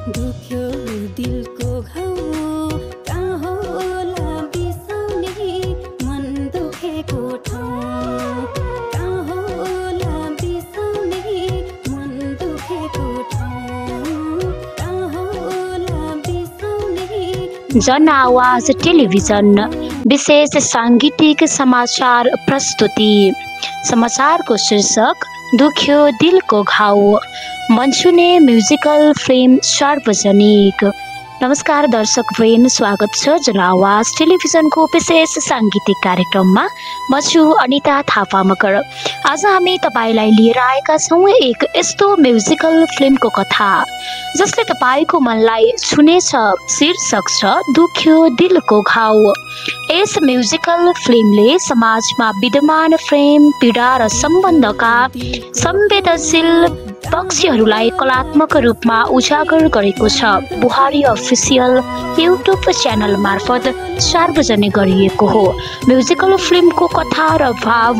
दुख्यो दिलको घाउ कहाँ होला बिसाउने मन दुखेको ठाउँ कहाँ होला बिसाउने मन दुखेको ठाउँ कहाँ होला बिसाउने। जन आवाज टेलिभिजन विशेष सांगीतिक समाचार प्रस्तुति। समाचारको शीर्षक दुख्यो दिलको घाउ, मन्सुने म्युजिकल फिल्म सार्वजनिक। नमस्कार दर्शक वृन्द, स्वागत छ जनआवाज टेलिभिजनको विशेष सांगीतिक कार्यक्रममा। म छु अनिता थापा मगर। आज हामी तपाईलाई लिएर आएका छौँ एक यस्तो म्युजिकल फिल्मको कथा जसले तपाईको मनलाई छुनेछ। शीर्षक छ दुख्यो दिलको घाउ। यस म्युजिकल फिल्मले समाजमा विद्यमान प्रेम, पीडा र सम्बन्धका संवेदनशील पक्षहरूलाई कलात्मक रूपमा उजागर गरेको छ। बुहारी अफिसियल युट्युब च्यानल मार्फत सार्वजनिक गरिएको हो। म्युजिकल फिल्मको कथा र भाव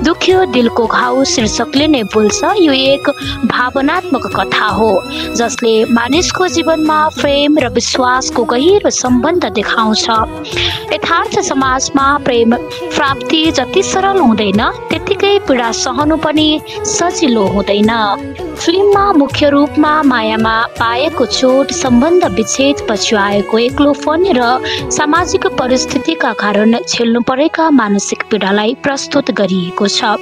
दुख्यो दिलको घाउ शीर्षकले नै बोल्छ। यो एक भावनात्मक कथा हो जसले मानिसको जीवनमा प्रेम र विश्वासको गहिरो सम्बन्ध देखाउँछ। यथार्थ समाजमा प्रेम प्राप्ति जति सरल हुँदैन त्यतिकै पीडा सहनु पनि सजिलो हुँदैन। फिल्ममा मुख्य रूपमा मायामा पाएको चोट, सम्बन्ध विच्छेद पछि आएको एक्लोपन र सामाजिक परिस्थितिका कारण झेल्नु परेका मानसिक पीडालाई प्रस्तुत गरिएको छ।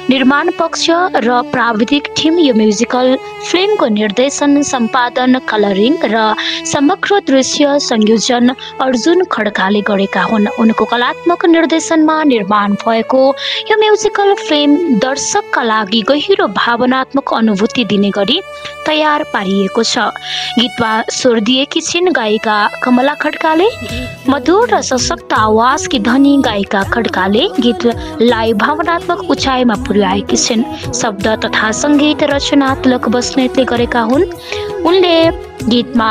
निर्माण पक्ष र प्राविधिक टिम यो म्युजिकल फिल्मको निर्देशन, सम्पादन, कलरिङ र समग्र दृश्य संयोजन अर्जुन खड्काले गरेका हुन्। उनको कलात्मक निर्देशनमा निर्माण भएको यो म्युजिकल फिल्म दर्शकका लागि गहिरो भावनात्मक अनुभूति दिने गरी तयार पारिएको छ। गीतमा स्वर दिएकी छिन् गायिका कमला खड्काले। मधुर र सशक्त आवाजकी धनी गायिका खड्काले गीतलाई भावनात्मक उचाइमा पुर्याएकी छिन्। शब्द तथा सङ्गीत रचना तिलक बस्नेतले गरेका हुन्। उनले गीतमा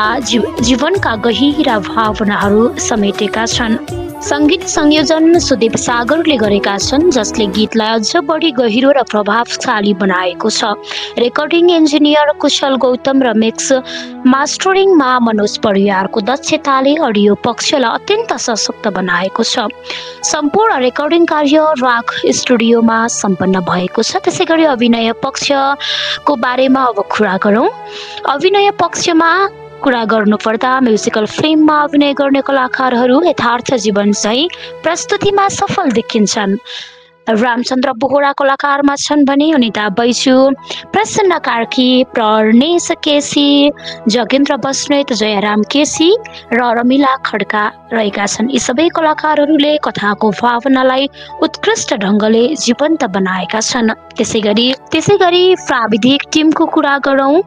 जीवनका गहिरा भावनाहरू समेटेका छन्। सङ्गीत संयोजन सुदीप सागरले गरेका छन् जसले गीतलाई अझ बढी गहिरो र प्रभावशाली बनाएको छ। रेकर्डिङ इन्जिनियर कुशल गौतम र मिक्स मास्टरिङमा मनोज परियारको दक्षताले अडियो पक्षलाई अत्यन्त सशक्त बनाएको छ। सम्पूर्ण रेकर्डिङ कार्य राग स्टुडियोमा सम्पन्न भएको छ। त्यसैगरी अभिनय पक्षको बारेमा अब कुरा गरौँ। अभिनय पक्षमा कुरा गर्नुपर्दा म्युजिकल फिल्ममा अभिनय गर्ने कलाकारहरू यथार्थ जीवन चाहिँ प्रस्तुतिमा सफल देखिन्छन्। रामचन्द्र बोहरा कलाकारमा छन् भने अनिता बैजू, प्रसन्न कार्की, प्रणेश केसी, जगेन्द्र बस्नेत, जयराम केसी र रमिला खड्का रहेका छन्। यी सबै कलाकारहरूले कथाको भावनालाई उत्कृष्ट ढङ्गले जीवन्त बनाएका छन्। त्यसैगरी प्राविधिक टिमको कुरा गरौँ।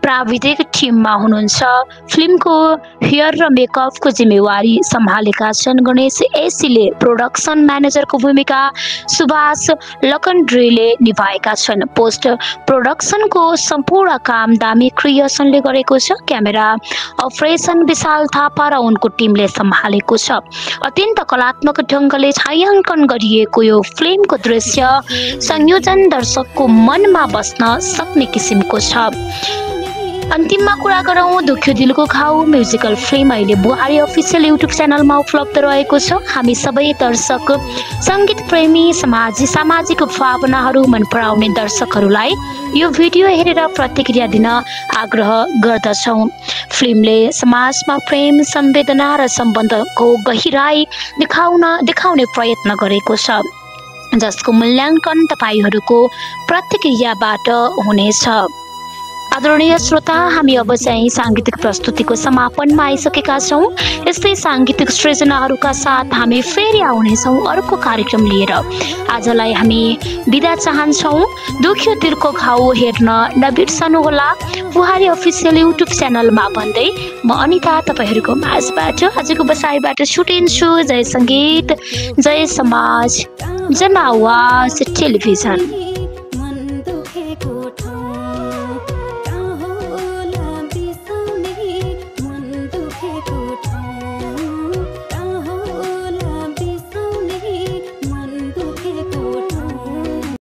प्राविधिक टिममा हुनुहुन्छ फिल्मको हेयर र मेकअपको जिम्मेवारी सम्हालेका छन् गणेश एसीले। प्रोडक्सन म्यानेजरको भूमिका सुभाष लकन्ड्रीले निभाएका छन्। पोस्ट प्रोडक्सनको सम्पूर्ण काम दामी क्रिएसनले गरेको छ। क्यामेरा अपरेसन विशाल थापा र उनको टिमले सम्हालेको छ। अत्यन्त कलात्मक ढङ्गले छायाङ्कन गरिएको यो फिल्मको दृश्य संयोजन दर्शकको मनमा बस्न सक्ने किसिमको छ। अन्तिममा कुरा गरौँ दुख्यो दिलको घाउ म्युजिकल फिल्म अहिले बुहारी अफिसियल युट्युब च्यानलमा उपलब्ध रहेको छ। हामी सबै दर्शक, सङ्गीत प्रेमी, सामाजिक भावनाहरू मन पराउने दर्शकहरूलाई यो भिडियो हेरेर प्रतिक्रिया दिन आग्रह गर्दछौँ। फिल्मले समाजमा प्रेम, संवेदना र सम्बन्धको गहिराई देखाउने प्रयत्न गरेको छ जसको मूल्याङ्कन तपाईँहरूको प्रतिक्रियाबाट हुनेछ। आदरणीय श्रोता, हामी अब चाहिँ साङ्गीतिक प्रस्तुतिको समापनमा आइसकेका छौँ। यस्तै साङ्गीतिक सृजनाहरूका साथ हामी फेरि आउनेछौँ अर्को कार्यक्रम लिएर। आजलाई हामी बिदा चाहन्छौँ। दुख्यो दिलको घाउ हेर्न नबिर्सनुहोला बुहारी अफिसियल युट्युब च्यानलमा भन्दै म अनिता तपाईँहरूको माझबाट आजको बसाइबाट छुटिन्छु। जय सङ्गीत, जय समाज, जनआवाज टेलिभिजन।